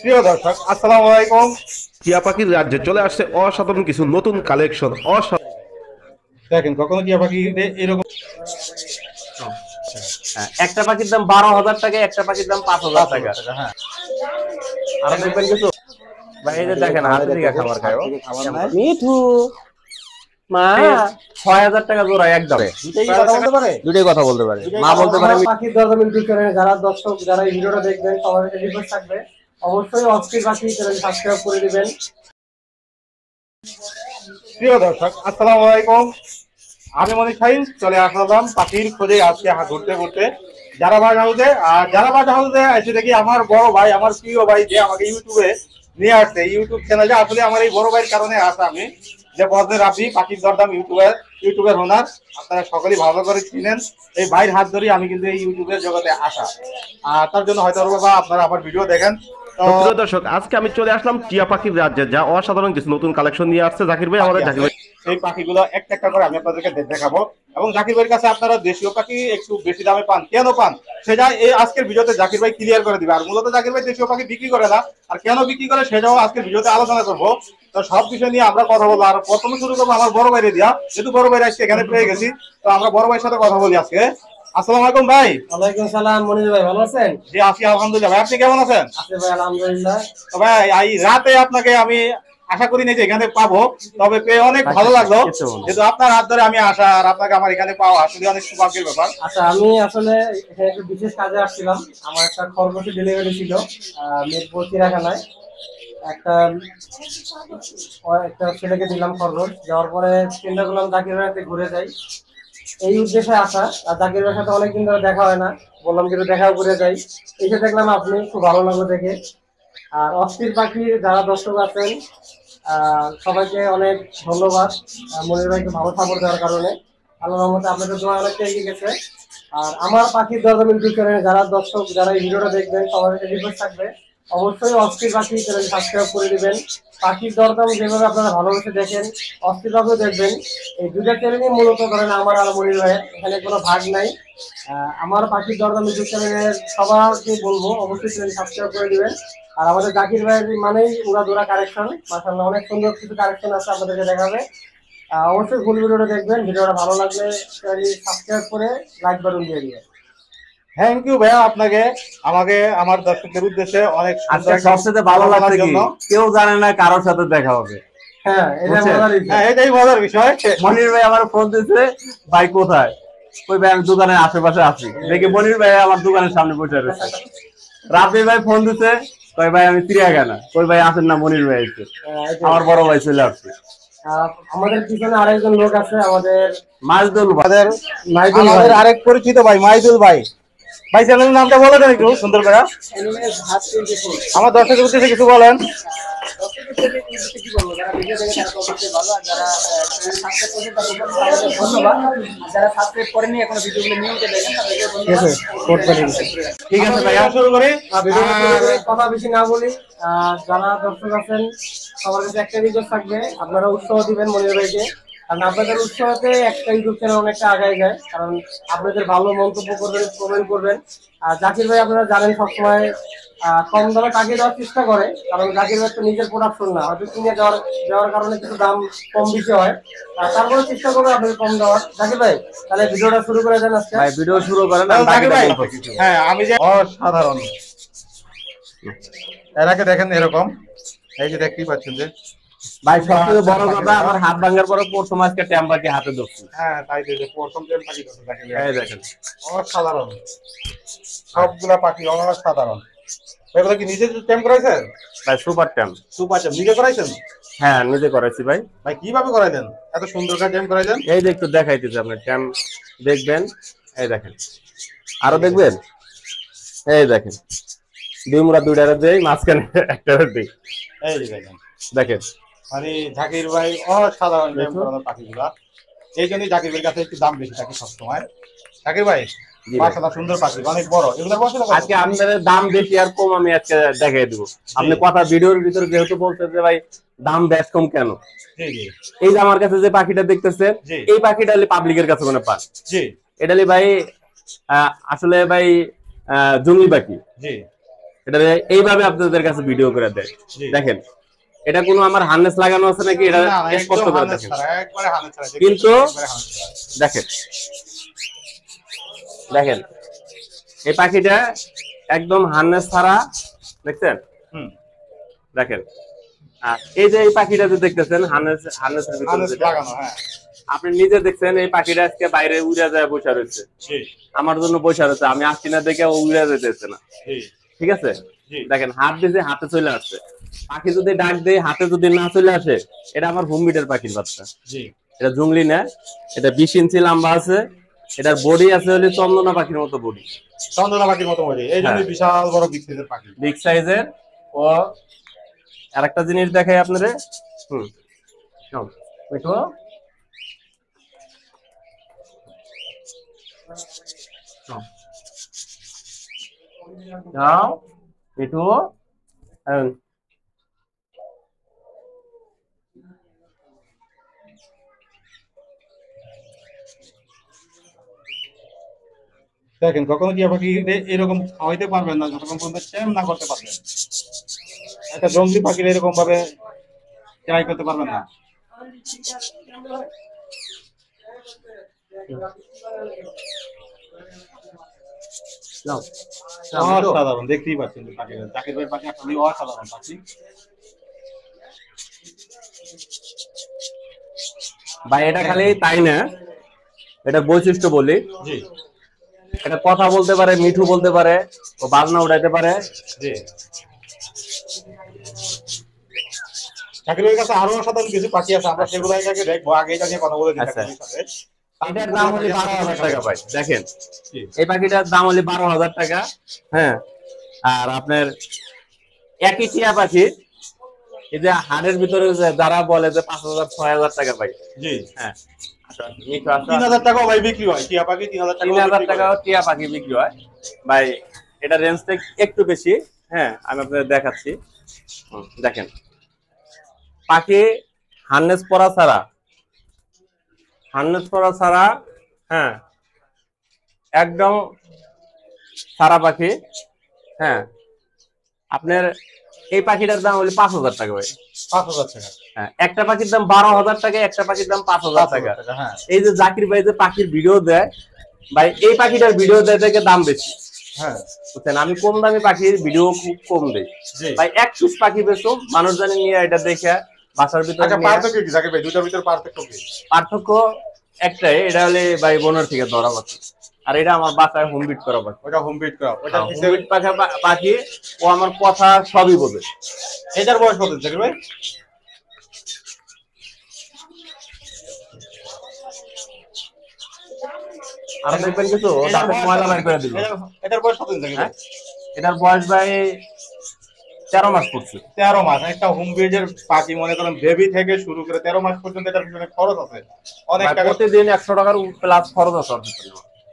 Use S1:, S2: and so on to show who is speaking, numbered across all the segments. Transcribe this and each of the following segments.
S1: প্রিয় দর্শক, আসসালামু আলাইকুম।
S2: টিয়া পাখির রাজ্যে চলে আসছে অসাধারণ কিছু নতুন কালেকশন।
S1: দেখেন, কখনো টিয়া পাখি এরকম
S3: একটা পাখির দাম 12,000 টাকা, একটা পাখির দাম 5,000 টাকা।
S1: 5,000 টাকা। হ্যাঁ,
S3: আরো দেখবেন কিছু ভাই, এই যে দেখেন হাতে থেকে খাবার খায় মিঠু মা, 6,000 টাকা জোড়া একদম।
S1: দুটোই কথা বলতে পারে।
S3: দুটোই কথা বলতে পারে, মা বলতে পারে।
S4: পাখির দরদাম করে যারা দর্শক যারা এই ভিডিওটা দেখবেন সবার কাছে রিকোয়েস্ট থাকবে, অবশ্যই অস্থির পাখি চ্যানেল সাবস্ক্রাইব করে দিবেন।
S1: প্রিয় দর্শক, আসসালামু আলাইকুম। আমি মনির শাহিন চলে আসলাম পাখির খোঁজে আজকে ঘুরতে ঘুরতে জারাবাজ হাউসে। আর জারাবাজ হাউসে এসে দেখি আমার বড় ভাই, আমার প্রিয় ভাই, যে আমাকে ইউটিউবে নিয়ে আসছে। ইউটিউব চ্যানেলে আসলে আমার এই বড় ভাইয়ের কারণে আসা আমি, যে বজনের রাফি পাখির দরদাম ইউটিউবের ওনার। আপনারা সকলেই ভালো করে চিনেন। এই ভাইয়ের হাত ধরেই আমি কিন্তু এই ইউটিউবের জগতে আসা। আর তার জন্য হয়তো বাবা আপনারা আমার ভিডিও দেখেন।
S2: প্রিয় দর্শক, আজকে আমি চলে আসলাম টিয়া পাখির রাজ্যে, যা অসাধারণ কিছু নতুন কালেকশন নিয়ে আসছে জাকির ভাই। আমাদের জাকির ভাই
S1: এই পাখিগুলো একটা একটা করে আমি আপনাদেরকে দেখাবো। এবং জাকির ভাইয়ের কাছে আপনারা দেশীয় পাখি একটু বেশি দামে পান, কেন পান সেটা এই আজকের ভিডিওতে জাকির ভাই ক্লিয়ার করে দিবে। আর মূলত জাকির ভাই দেশীয় পাখি বিক্রি করে না, আর কেন বিক্রি করে সেটাও আজকের ভিডিওতে আলোচনা করবো। তো সব বিষয় নিয়ে আমরা কথা বলবো। আর প্রথমে শুরু করবো আমার বড় ভাইরে দিয়া, যেহেতু বড় ভাই আজকে এখানে পেয়ে গেছি, তো আমরা বড় ভাইয়ের সাথে কথা বলি আজকে। আসসালামু আলাইকুম ভাই।
S4: ওয়ালাইকুম সালাম মনির ভাই, ভালো আছেন?
S1: জি আছি আলহামদুলিল্লাহ। ভাই আপনি কেমন আছেন?
S4: আছি ভাই আলহামদুলিল্লাহ।
S1: তো ভাই এই রাতে আপনাকে আমি আশা করি না যে এখানে পাবো, তবে পেয়ে অনেক ভালো লাগলো। যেহেতু আপনার হাত ধরে আমি আসা আর আপনাকে আমার এখানে পাওয়া আসলে অনেক সৌভাগ্যের ব্যাপার।
S4: আচ্ছা, আমি আসলে এখানে একটু বিশেষ কাজে আসছিলাম। আমার একটা খরগোশের ডেলিভারি ছিল মিরপুর চিড়িয়াখানায়। একটা একটা ছেলেকে দিলাম খরগোশ, যাওয়ার পরে চিন্তা করলাম জাকির ভাইতে ঘুরে যাই, এই উদ্দেশ্যে আসা। আর জাকির ভাইয়ের সাথে অনেকদিন ধরে দেখা হয় না, বললাম কিন্তু দেখাও করে যাই। এসে দেখলাম আপনি, খুব ভালো লাগলো দেখে। আর অস্থির পাখির যারা দর্শক আছেন সবাইকে অনেক ধন্যবাদ মনির ভাইকে ভালো সাপোর্ট দেওয়ার কারণে। আল্লাহর রহমতে আপনাদের দোয়া অনেকটা এগিয়ে গেছে। আর আমার পাখির দরদাম ইউটিউব চ্যানেলে যারা দর্শক যারা এই ভিডিওটা দেখবেন সবার কাছে রিকোয়েস্ট থাকবে, অবশ্যই অস্থির পাখি চ্যানেল সাবস্ক্রাইব করে দিবেন। পাখির দরদাম যেভাবে আপনারা ভালোবেসে দেখেন, অস্থির পাখিও দেখবেন। এই দুইটা চ্যানেলই মূলত ধরেন আমার আর মনির ভাইয়ের, এখানে কোনো ভাগ নাই। আমার পাখির দরদাম ইউটিউব চ্যানেলের সবাইকে বলবো অবশ্যই চ্যানেল সাবস্ক্রাইব করে দিবেন। আর আমাদের জাকির ভাইয়ের মানেই উড়াধুরা কালেকশন, মাশাআল্লাহ অনেক সুন্দর কিছু কালেকশন আছে, আপনাদেরকে দেখাবে। অবশ্যই ফুল ভিডিওটা দেখবেন। ভিডিওটা ভালো লাগলে চ্যানেলটি সাবস্ক্রাইব করে লাইক বাটন দিয়ে দিবেন।
S1: থ্যাংক ইউ ভাইয়া আপনাকে, আমাকে আমার দর্শকদের উদ্দেশ্যে অনেক
S3: আজকে সবচেয়ে ভালো লাগছে কি, কেউ জানে না কারোর সাথে দেখা হবে।
S4: হ্যাঁ,
S1: এটাই মজার বিষয়।
S3: মনির ভাই আমার ফোন দিচ্ছে, ভাই কোথায়? ওই ভাই আমি দোকানের আশেপাশে আছি। দেখি মনির ভাই আমার দোকানের সামনে বসে রয়েছে। রাফি ভাই ফোন দিচ্ছে, কই ভাই আমি চিড়িয়াখানা। কই ভাই আসেন না, মনির ভাই আসছে। আমার বড় ভাই চলে আসছে।
S4: আমাদের পিছনে আরেকজন লোক আছে, আমাদের
S3: মাইদুল ভাই।
S1: আমাদের আরেক পরিচিত ভাই মাইদুল ভাই। ভাই চ্যানেলের নামটা বলে দেন একটু সুন্দর করে, আমার দর্শকের উদ্দেশ্যে কিছু বলেন। ঠিক আছে ভাইয়া, শুরু করি।
S4: কথা বেশি না বলি, যারা দর্শক আছেন সবার কাছে একটা রিকোয়েস্ট থাকবে, আপনারা উৎসাহ দিবেন মনির ভাইকে। কারণ আপনাদের উৎসাহতে একটা ইউটিউব চ্যানেল অনেকটা আগায় যায়। কারণ আপনাদের ভালো মন্তব্য করবেন, কমেন্ট করবেন। আর জাকির ভাই আপনারা জানেন সবসময় কম দামে পাখি দেওয়ার চেষ্টা করে, কারণ জাকির ভাই তো নিজের প্রোডাকশন না, হয়তো কিনে দেওয়ার কারণে কিছু দাম কম বেশি হয়। তারপরে চেষ্টা করবো আপনাদের কম দেওয়ার। জাকির ভাই তাহলে ভিডিওটা শুরু করে দেন আজকে।
S3: ভাই ভিডিও শুরু করেন।
S1: জাকির ভাই, হ্যাঁ আমি যে অসাধারণ এর আগে দেখেন এরকম, এই যে দেখতেই পাচ্ছেন যে
S3: ভাই সবচেয়ে বড় কথা, আমার হাত ভাঙার পরে প্রথম আজকে ট্যাম্পাকে হাতে ধরছি।
S1: হ্যাঁ তাই যে প্রথম যে পাখি দেখেন,
S3: এই দেখেন
S1: অসাধারণ সবগুলা পাখি অসাধারণ। এগুলো কি নিজে টেম করাইছেন?
S3: ভাই সুপার ট্যাম্প।
S1: সুপার টেম নিজে করাইছেন?
S3: হ্যাঁ নিজে করাইছি ভাই।
S1: ভাই কিভাবে করাইলেন, এত সুন্দর করে টেম করাইলেন?
S3: এই যে একটু দেখাইতেছি, আপনি ট্যাম্প দেখবেন। এই দেখেন, আরো দেখবেন। এই দেখেন দুই মুড়া দুইটারে দেই, মাঝখানে একটা দিই।
S1: এই যে দেখেন
S3: দেখেন
S1: মানে জাকির ভাই অসাধারণ টেম করানো পাখিগুলা। এই জন্যই জাকির ভাইয়ের কাছে একটু দাম বেশি থাকে সবসময়। জাকির ভাই মাশাআল্লাহ সুন্দর পাখি, অনেক বড়। এগুলোর বয়স কত?
S3: আজকে আপনাদের দাম বেশি আর কম আমি আজকে দেখাই দেবো। আপনি কথা ভিডিওর ভিতরে যেহেতু বলছেন যে ভাই দাম বেশ কম কেন, এই যে আমার কাছে যে পাখিটা দেখতেছেন, এই পাখিটা পাবলিকের কাছে কোনো পান।
S1: জি
S3: এটা ভাই আসলে ভাই জঙ্গলি পাখি।
S1: জি
S3: এটা এইভাবে আপনাদের কাছে ভিডিও করে দেয়।
S1: জি।
S3: দেখেন এটা কোনো আমার হার্নেস লাগানো আছে নাকি এটা
S1: না, না,
S3: স্পষ্ট
S1: একদম
S3: করে
S1: হালকা
S3: দেখেন।
S1: ছাড়া, একবারে হালকা ছাড়া,
S3: কিন্তু
S1: একবারে হালকা ছাড়া।
S3: দেখেন দেখেন এই পাখিটা একদম হার্নেস ছাড়া, দেখছেন?
S1: হুম,
S3: দেখেন আর এই যে এই পাখিটা যে দেখতেছেন হার্নেসের ভিতরে
S1: হালকা
S3: যেটা,
S1: লাগানো, হ্যাঁ।
S3: আপনি নিজে দেখছেন এই পাখিটা আজকে বাইরে উড়ে যায় বসে রয়েছে,
S1: জি,
S3: আমার জন্য বসে রয়েছে, আমি আসছি না দেখে ও উড়ে যেতেছে না,
S1: জি,
S3: ঠিক আছে?
S1: জি।
S3: দেখেন হাত দিয়েছে, হাতে চলে আসছে। পাখি যদি ডাক দেয় হাতে যদি না চলে আসে, এটা আমার হোম বিটের পাখির বাচ্চা।
S1: জি।
S3: এটা জুংলি না, এটা 20 ইঞ্চি লম্বা আছে, এটার বডি আছে হলে চন্দনা পাখির মতো বডি,
S1: চন্দনা পাখির মতো বলি, এই জন্য
S3: হ্যাঁ।
S1: বিশাল বড় বিগ সাইজের পাখি।
S3: বিগ সাইজের। ও আরেকটা জিনিস দেখাই আপনারে, মিঠু যাও, মিঠু
S1: দেখেন কখনো টিয়া পাখি এরকম খাওয়াইতে পারবেন না যতক্ষণ পর্যন্ত চ্যাম না করতে পারবেন। একটা জঙ্গলি পাখির এরকম ভাবে ট্রাই করতে পারবেন না।
S3: যাও,
S1: অসাধারণ, দেখতেই পাচ্ছেন যে পাখি, জাকির ভাইয়ের পাখি আসলে অসাধারণ পাখি।
S3: ভাই এটা খালি তাই না, এটা বৈশিষ্ট্য বলি,
S1: জি,
S3: এটা কথা বলতে পারে, মিঠু বলতে পারে, ও বাজনা উঠাইতে পারে।
S1: জি। জাকির ভাইয়ের কাছে আরো অসাধারণ কিছু পাখি আছে, আমরা সেগুলো এটাকে দেখবো। আগে এটা নিয়ে কথা বলে দিই
S3: আচ্ছা।
S1: জাকির ভাইয়ের সাথে।
S3: এটার দাম হলে 12,000 টাকা ভাই। দেখেন
S1: জি,
S3: এই পাখিটার দাম হলে 12,000 টাকা। হ্যাঁ, আর আপনার একই টিয়া পাখি এই যে হাড়ের ভিতরে যারা বলে যে 5,000 6,000 টাকা ভাই।
S1: জি।
S3: হ্যাঁ, আচ্ছা, মিঠু আসো।
S1: 3,000 টাকাও ভাই বিক্রি হয়, টিয়া পাখি 3,000 টাকা।
S3: 3,000 টাকাও টিয়া পাখি বিক্রি হয় ভাই। এটা রেঞ্জটা একটু বেশি। হ্যাঁ, আমি আপনাদের দেখাচ্ছি। দেখেন পাখি হার্নেস পরা ছাড়া, হ্যাঁ একদম সারা পাখি। হ্যাঁ, আপনার এই পাখিটার দাম হলো 5,000 টাকা ভাই।
S1: 5,000 টাকা।
S3: হ্যাঁ, একটা পাখির দাম 12,000 টাকা, একটা পাখির দাম 5,000 টাকা।
S1: হ্যাঁ,
S3: এই যে জাকির ভাই যে পাখির ভিডিও দেয় ভাই, এই পাখিটার ভিডিও দেয় থেকে দাম বেশি,
S1: হ্যাঁ,
S3: বুঝছেন? আমি কম দামি পাখির ভিডিও খুব কম দেই
S1: জি।
S3: ভাই। এক পিস পাখি বেচো, মানুষ জানি নিয়ে এটা দেখে বাসার ভিতরে
S1: আচ্ছা,
S3: নিয়ে।
S1: পার্থক্য কি জাকির ভাই, দুটার ভিতর পার্থক্য কি?
S3: পার্থক্য একটাই, এটা হলে ভাই বোনের থেকে ধরা পাখি, আর এটা আমার বাসায় হোম বিট করা পাখি।
S1: ওটা হোম বিট করা, ওটা
S3: হোম বিট পাখি, ও আমার কথা সবই বোঝে।
S1: এটার বয়স কত জাকির ভাই?
S3: আর দেখবেন কিছু ও দাঁতে ময়লা বের করে দিল।
S1: এটার বয়স কত জাকির ভাই?
S3: এটার বয়স ভাই 13 মাস পড়ছে।
S1: 13 মাস। একটা হোম ব্রিডের পাখি মনে করেন বেবি থেকে শুরু করে 13 মাস পর্যন্ত এটার পিছনে খরচ আছে অনেক
S3: ভাই,
S1: টাকা।
S3: প্রতিদিন 100 টাকার প্লাস খরচ আছে ওর পিছনে।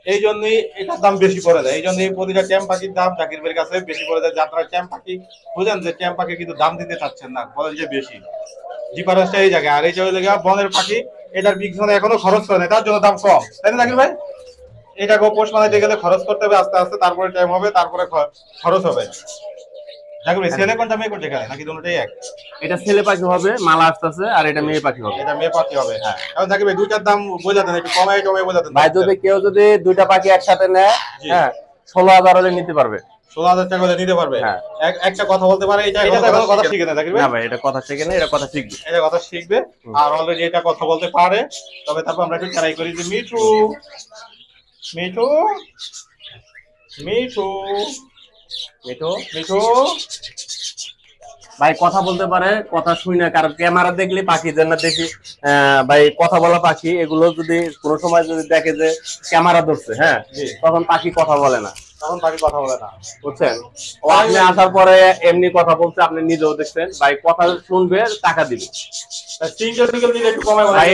S1: এই জন্যই এটার দাম বেশি পড়ে যায়। এই জন্যই প্রতিটা ট্যাম পাখির দাম জাকির ভাইয়ের কাছে বেশি পড়ে যায়। যারা ট্যাম পাখি বুঝেন যে ট্যাম পাখি কিন্তু দাম দিতে চাচ্ছেন না, বলেন যে বেশি, ডিফারেন্সটা এই জায়গায়। আর এই জায়গায় বনের পাখি, এটার পিছনে এখনো খরচ করে না, তার জন্য দাম কম, তাই না জাকির ভাই? এটাকে পোষ মানাইতে গেলে খরচ করতে হবে আস্তে আস্তে, তারপরে টাইম হবে, তারপরে খরচ হবে। জাকির ভাই, ছেলে কোনটা মেয়ে কোনটা এখানে, নাকি দুটোটাই এক?
S3: এটা ছেলে পাখি হবে, মালা আসতেছে, আর এটা মেয়ে পাখি হবে।
S1: এটা মেয়ে পাখি হবে। হ্যাঁ, এখন জাকির ভাই দুইটার দাম বোঝাতেন, একটু কমাই বোঝাতেন
S3: ভাই যদি কেউ যদি দুইটা পাখি একসাথে নেয়,
S1: জি।
S3: হ্যাঁ 16,000 হলে নিতে পারবে।
S1: 16,000 টাকা হলে নিতে পারবে।
S3: হ্যাঁ।
S1: একটা কথা বলতে পারে, এটা কথা শিখে না জাকির ভাই?
S3: না ভাই, এটা কথা শিখে না, এটা কথা শিখবে।
S1: এটা কথা শিখবে। আর অলরেডি এটা কথা বলতে পারে। তবে তারপর আমরা একটু ট্রাই করি যে মিঠু মিঠু মিঠু
S3: মিঠু
S1: মিঠু
S3: ভাই কথা বলতে পারে, কথা শুই না, কারণ ক্যামেরা দেখলে পাখি যেন দেখি ভাই কথা বলা পাখি, এগুলো যদি কোনো সময় যদি দেখে যে ক্যামেরা ধরছে, হ্যাঁ
S1: জি।
S3: তখন পাখি কথা বলে না,
S1: তখন পাখি কথা বলে না,
S3: বুঝছেন? ও আপনি আসার পরে এমনি কথা বলছে, আপনি নিজেও দেখছেন ভাই, কথা শুনবে, টাকা দিবে।
S1: সিঙ্গেল সিঙ্গেল দিলে একটু কমাই বলে।
S3: ভাই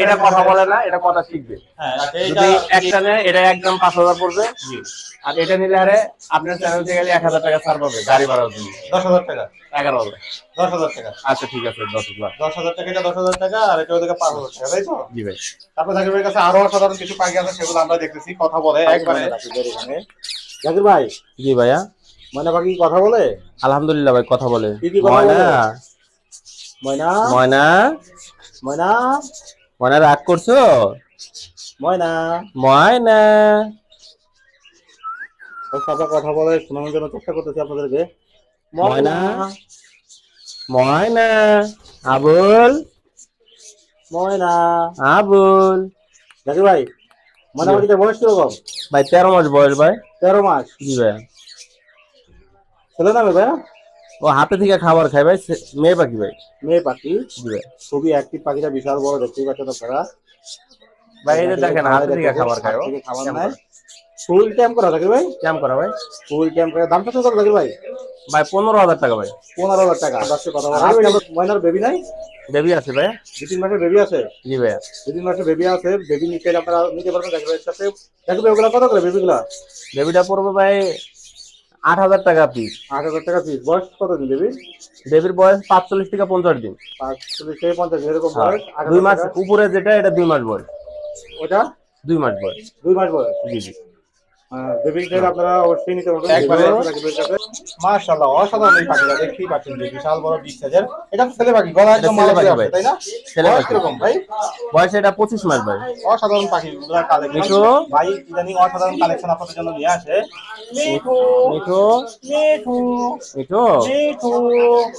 S3: এটা কথা বলে না, এটা কথা শিখবে।
S1: হ্যাঁ, আচ্ছা,
S3: যদি একটা নেয়, এটা একদম 5,000 পড়বে।
S1: জি।
S3: আর এটা নিলে আরে আপনার চ্যানেল থেকে গেলে 1,000 টাকা ছাড় পাবে গাড়ি ভাড়ার জন্য।
S1: 10,000 টাকা।
S3: 11,000।
S1: 10,000 টাকা।
S3: আচ্ছা ঠিক আছে, 10,000।
S1: 10,000 টাকা, এটা 10,000 টাকা, আর এটা ওদিকে 5,000 টাকা, তাই তো?
S3: জি ভাই।
S1: তারপর জাকির ভাইয়ের কাছে আরো অসাধারণ কিছু পাখি আছে, সেগুলো আমরা দেখতেছি, কথা বলে একবারে। জাকির ভাই,
S3: জি ভাইয়া।
S1: ময়না পাখি কথা বলে?
S3: আলহামদুলিল্লাহ ভাই কথা বলে।
S1: কি কি কথা বলে?
S3: ময়না
S1: ময়না
S3: ময়না
S1: ময়না
S3: ময়না রাগ করছো?
S1: ময়না
S3: ময়না
S1: সবাই কথা বলে শোনানোর জন্য চেষ্টা করতেছি আপনাদেরকে।
S3: ময়না ময়না আবুল
S1: ময়না।
S3: আবুল।
S1: জাকির ভাই, ময়না পাখিটার বয়স কিরকম?
S3: ভাই 13 মাস বয়স ভাই।
S1: 13 মাস।
S3: জি ভাই।
S1: ছেলে না মেয়ে ভাইয়া?
S3: ও হাতে থেকে খাবার খায় ভাই, মেয়ে পাখি ভাই।
S1: মেয়ে পাখি।
S3: জি ভাই।
S1: খুবই অ্যাক্টিভ, পাখিটা বিশাল বড়, দেখতেই পাচ্ছেন আপনারা।
S3: ভাই এই যে দেখেন হাতে থেকে খাবার খায় ও।
S1: খাবার নাই। ফুল ক্যাম্প করা জাকির ভাই?
S3: ক্যাম্প করা ভাই।
S1: ফুল ক্যাম্প করা। দাম কত জাকির ভাই?
S3: ভাই 15,000 টাকা ভাই।
S1: 15,000 টাকা। দশটা কথা বলা। আজকে ময়নার বেবি নাই?
S3: বেবি আছে ভাই।
S1: 2-3 মাসের বেবি আছে?
S3: জি ভাই।
S1: 2-3 মাসের বেবি আছে। বেবি নিতে আপনারা নিতে পারবেন জাকির ভাইয়ের কাছে। জাকির ভাই ওগুলা কত করে বেবিগুলা?
S3: বেবিটা পড়বে ভাই 8,000 টাকা পিস।
S1: 8,000 টাকা পিস। বয়স কত দিন বেবি?
S3: বেবির বয়স 45 থেকে 50 দিন।
S1: 45 থেকে 50 এরকম বয়স।
S3: 2 মাস উপরে যেটা এটা 2 মাস বয়স।
S1: ওটা
S3: 2 মাস বয়স।
S1: 2 মাস বয়স।
S3: জি জি।
S1: বেবি কে আপনারা অবশ্যই নিতে পারবেন একবারে জাকির ভাইয়ের কাছে। মাশাআল্লাহ, অসাধারণ এই পাখিটা, দেখতেই পাচ্ছেন যে বিশাল বড় বিগ সাইজের। এটা তো ছেলে পাখি, গলা একদম মালা পাখি তাই না?
S3: ছেলে
S1: বয়স
S3: পাখি
S1: কিরকম ভাই?
S3: বয়স এটা 25 মাস ভাই।
S1: অসাধারণ পাখি কালেকশন ভাই, ইদানিং অসাধারণ কালেকশন আপনাদের জন্য নিয়ে আসে। মিঠু
S3: মিঠু
S1: মিঠু
S3: মিঠু
S1: মিঠু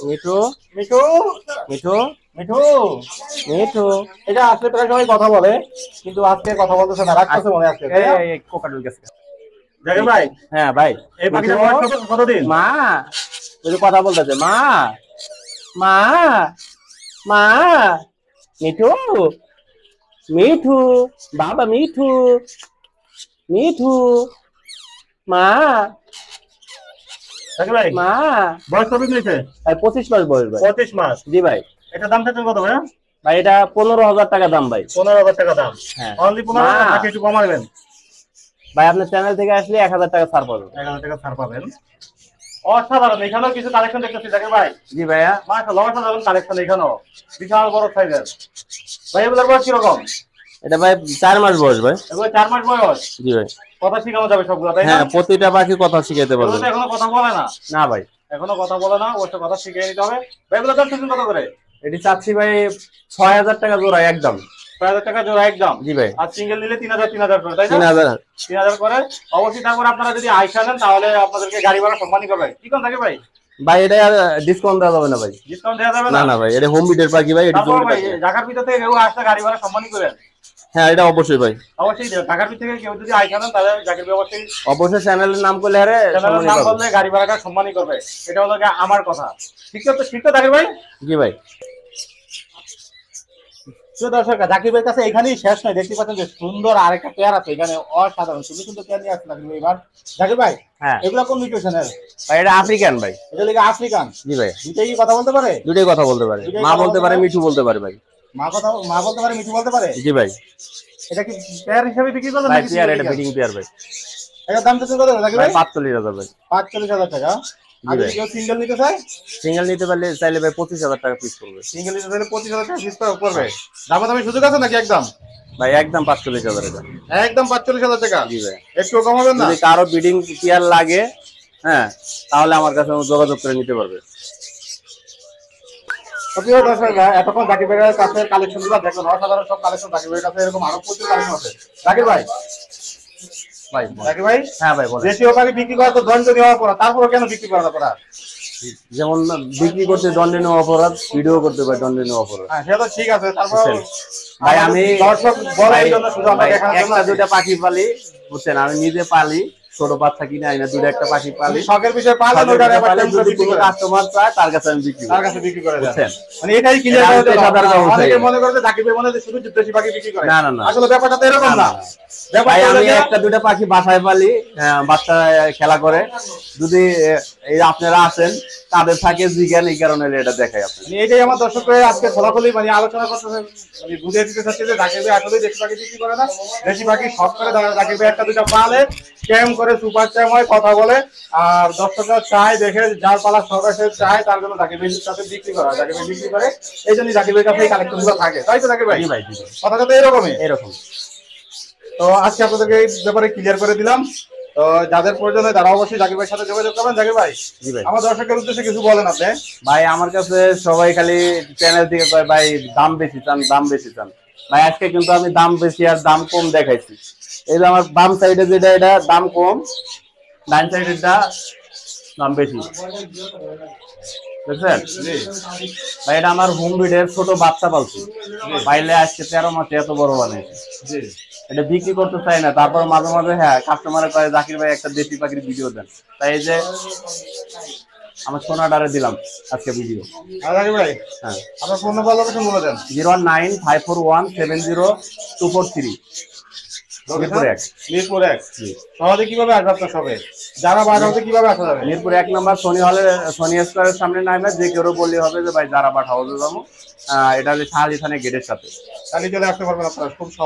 S3: মিঠু
S1: মিঠু
S3: মিঠু
S1: মিঠু।
S3: মিঠু।
S1: এটা আসলে প্রায় সময় কথা বলে, কিন্তু আজকে কথা বলতেছে না, রাখতেছে মনে আছে।
S3: এই কোকাটুল গেছে।
S1: জাকির ভাই,
S3: হ্যাঁ ভাই।
S1: এই পাখিটার বয়স কতদিন?
S3: মা ওই যে কথা বলতেছে মা মা মা। মিঠু মিঠু বাবা মিঠু মিঠু মা
S1: জাকির ভাই,
S3: মা।
S1: বয়স কতদিন হয়েছে?
S3: 25 মাস বয়স ভাই।
S1: 25 মাস।
S3: জি ভাই।
S1: এটা দাম চাচ্ছেন কত ভাই?
S3: ভাই এটা 15,000 টাকা দাম ভাই।
S1: 15,000 টাকা দাম।
S3: হ্যাঁ।
S1: অনলি 15,000 টাকা, একটু কমাবেন
S3: ভাই। আপনার চ্যানেল থেকে আসলে 1,000 টাকা ছাড় পাবেন।
S1: 1000 টাকা ছাড় পাবেন। অসাধারণ, এখানেও কিছু কালেকশন দেখতেছি জাকির ভাই।
S3: জি ভাইয়া।
S1: মাশাআল্লাহ, অসাধারণ কালেকশন এখানেও, বিশাল বড় সাইজের। ভাই এগুলোর বয়স কিরকম?
S3: এটা ভাই 4 মাস বয়স ভাই।
S1: এগুলো 4 মাস বয়স।
S3: জি ভাই।
S1: কথা শিখানো যাবে সবগুলো তাই না?
S3: হ্যাঁ প্রতিটা পাখি কথা শিখাতে
S1: এগুলো
S3: পারবেন।
S1: তো এখনো কথা বলে না।
S3: না ভাই।
S1: এখনো কথা বলে না, ওর কথা শিখিয়ে নিতে হবে। ভাই এগুলো দাম চাচ্ছেন কত করে?
S3: এটি চাচ্ছি ভাই 6,000 টাকা জোড়া একদম।
S1: 6,000 টাকা জোড়া একদম।
S3: জি ভাই।
S1: আর সিঙ্গেল নিলে 3,000 করে তাই না?
S3: 3,000।
S1: 3,000 করে। অবশ্যই তারপর আপনারা যদি আইসা নেন তাহলে আপনাদেরকে গাড়ি ভাড়া সম্মানই করবে। কি কোন থাকে ভাই?
S3: ভাই এটা ডিসকাউন্ট দেওয়া যাবে না ভাই।
S1: ডিসকাউন্ট দেওয়া যাবে
S3: না
S1: না?
S3: না ভাই এটা হোম বিটের পাখি ভাই। এটা
S1: তারপর
S3: জমি
S1: ভাই
S3: পাখি।
S1: ঢাকার ভিতর থেকে কেউ আসলে গাড়ি ভাড়া সম্মানই করেন।
S3: হ্যাঁ এটা অবশ্যই ভাই।
S1: অবশ্যই ঢাকার ভিতর থেকে কেউ যদি আইসা নেন তাহলে জাকির ভাই অবশ্যই
S3: অবশ্যই চ্যানেলের নাম করলে আরে
S1: চ্যানেলের নাম বললে গাড়ি ভাড়াটা সম্মানই করবে। এটা হলো গিয়ে আমার কথা। ঠিক তো? ঠিক তো জাকির ভাই?
S3: জি ভাই।
S1: দর্শক, জাকির ভাইয়ের কাছে এখানেই শেষ নয়, দেখতে পাচ্ছেন যে সুন্দর আরেকটা পেয়ার আছে এখানে, অসাধারণ সুন্দর সুন্দর পেয়ার নিয়ে আসছে জাকির ভাই এবার। জাকির ভাই,
S3: হ্যাঁ
S1: এগুলো কোন মিউটেশনের?
S3: ভাই এটা আফ্রিকান ভাই।
S1: এটা লিখে আফ্রিকান।
S3: জি ভাই।
S1: দুইটাই কি কথা বলতে পারে?
S3: দুটোই কথা বলতে পারে।
S1: দুটোই
S3: মা
S1: কথা
S3: বলতে
S1: বলতে
S3: পারে
S1: পারে?
S3: মিঠু বলতে পারে ভাই।
S1: মা বলতে পারে, মিঠু বলতে পারে?
S3: জি ভাই।
S1: এটা কি পেয়ার হিসেবে বিক্রি করবেন
S3: ভাই
S1: নাকি
S3: পেয়ার,
S1: single
S3: এটা
S1: piece?
S3: বিডিং পেয়ার ভাই।
S1: এটার দাম কত জাকির
S3: ভাই
S1: ভাই?
S3: 45,000 ভাই।
S1: 45,000 টাকা। আর যদি কেউ সিঙ্গেল নিতে চায়?
S3: সিঙ্গেল নিতে পারলে চাইলে ভাই 25,000 টাকা পিস পড়বে।
S1: সিঙ্গেল নিতে চাইলে 25,000 টাকা পিস পড়বে। দামাদামি সুযোগ আছে নাকি একদম?
S3: ভাই একদম 45,000 টাকা।
S1: একদম 45,000 টাকা।
S3: জি ভাই।
S1: একটু কমাবেন না?
S3: যদি কারো বিডিং পেয়ার লাগে হ্যাঁ তাহলে আমার কাছে যোগাযোগ করে নিতে পারবে।
S1: প্রিয় দর্শক, এতক্ষণ জাকির ভাইয়ের কাছে কালেকশন গুলো দেখুন, অসাধারণ সব কালেকশন। জাকির ভাইয়ের কাছে এরকম আরো প্রচুর কালেকশন আছে। জাকির ভাই, জাকির ভাই,
S3: হ্যাঁ ভাই বলেন।
S1: দেশীয় পাখি বিক্রি করা তো দণ্ড নেওয়ার পর, তারপরে কেন বিক্রি করা আপনারা?
S3: যেমন বিক্রি করতে দণ্ডনীয় অপরাধ, ভিডিও করতে পারে দণ্ডনীয় অপরাধ।
S1: হ্যাঁ সেটা তো ঠিক আছে, তারপর
S3: ভাই আমি
S1: দর্শক বলে এই জন্য শুধু আমরা
S3: ভাই,
S1: দেখানোর জন্য
S3: একটা
S1: আসি।
S3: দুইটা পাখি পালি বুঝছেন, আমি নিজে পালি, ছোট বাচ্চা কিনে আনি না, দুইটা একটা পাখি পালি।
S1: শখের বিষয় পালেন, ওইটার আবার কেমন
S3: যদি
S1: বিক্রি
S3: কোনো
S1: করেন?
S3: কাস্টমার চায় তার কাছে আমি বিক্রি
S1: তার
S3: করি।
S1: কাছে বিক্রি করে দেন।
S3: বুঝছেন?
S1: মানে এটাই ক্লিয়ার
S3: এটা
S1: করে
S3: আমি
S1: দিলাম।
S3: পেশাদার ব্যবসায়ী।
S1: অনেকে মনে করে যে জাকির ভাই মনে হয় যে শুধু দেশি পাখি বিক্রি করে।
S3: না, না, না।
S1: আসলে ব্যাপারটা তো এরকম না।
S3: ভাই
S1: ব্যাপারটা
S3: আমি
S1: হলো যে
S3: একটা দুইটা পাখি বাসায় পালি, বাচ্চা খেলা করে। যদি এই আপনারা আসেন তাদের থাকে জিজ্ঞান, এই কারণে এটা দেখাই আপনার।
S1: মানে এটাই আমার দর্শকদের আজকে খোলাখুলি মানে আলোচনা করতেছে, মানে বুঝিয়ে দিতে চাচ্ছি যে জাকির ভাই আসলে দেশি পাখি বিক্রি করে না, দেশি পাখি শখ করে জাকির ভাই একটা দুইটা পালে, ক্যাম করে, সুপার ক্যাম হয়, কথা বলে, আর দর্শকরা চায় দেখে যার পালা সবাই চায় তার জন্য জাকির ভাইয়ের সাথে বিক্রি করা। জাকির ভাই বিক্রি করে, এই জন্য জাকির ভাইয়ের কাছে এই কালেকশন গুলো থাকে, তাই তো জাকির ভাই?
S3: জি ভাই, জি ভাই।
S1: কথাটা তো এরকমই।
S3: এরকম।
S1: তো আজকে আপনাদেরকে এই ব্যাপারে ক্লিয়ার করে দিলাম। তো যাদের প্রয়োজন হয় তারা অবশ্যই জাকির ভাইয়ের সাথে যোগাযোগ করবেন। জাকির ভাই,
S3: জি ভাই।
S1: আমার দর্শকের উদ্দেশ্যে কিছু বলেন আপনি।
S3: ভাই আমার কাছে সবাই খালি চ্যানেল থেকে কয় ভাই দাম বেশি চান, দাম বেশি চান। ভাই আজকে কিন্তু আমি দাম বেশি আর দাম কম দেখাইছি। এই যে আমার বাম সাইডে যেটা, এটা দাম কম, ডান সাইডেরটা দাম বেশি, বুঝছেন? ভাই এটা আমার হোম ব্রিডের ছোট বাচ্চা পালছি, পাইলে আজকে 13 মাসে এত বড় বানাইছে। এটা বিক্রি করতে চাই না, তারপর মাঝে মাঝে হ্যাঁ কাস্টমারে কয় জাকির ভাই একটা দেশি পাখির ভিডিও দেন, তাই এই যে আমার সোনাডারে দিলাম আজকে ভিডিও।
S1: জাকির ভাই,
S3: হ্যাঁ,
S1: আপনার ফোন নাম্বার লোকেশন বলে দেন।
S3: 01954170243 মিরপুর 1।
S1: মিরপুর 1। সহজে কিভাবে আসবে আপনার সবে? যারা বাট হাউসে কিভাবে আসা যাবে?
S3: মিরপুর 1 নম্বর সোনি স্কয়ারের সামনে নামে যে কেউ বললে হবে যে ভাই যারা বাট হাউসে যাবো, এটা যে শাহজি খানের গেটের সাথে।
S1: কালি চলে আসতে পারবেন আপনারা খুব সহজ।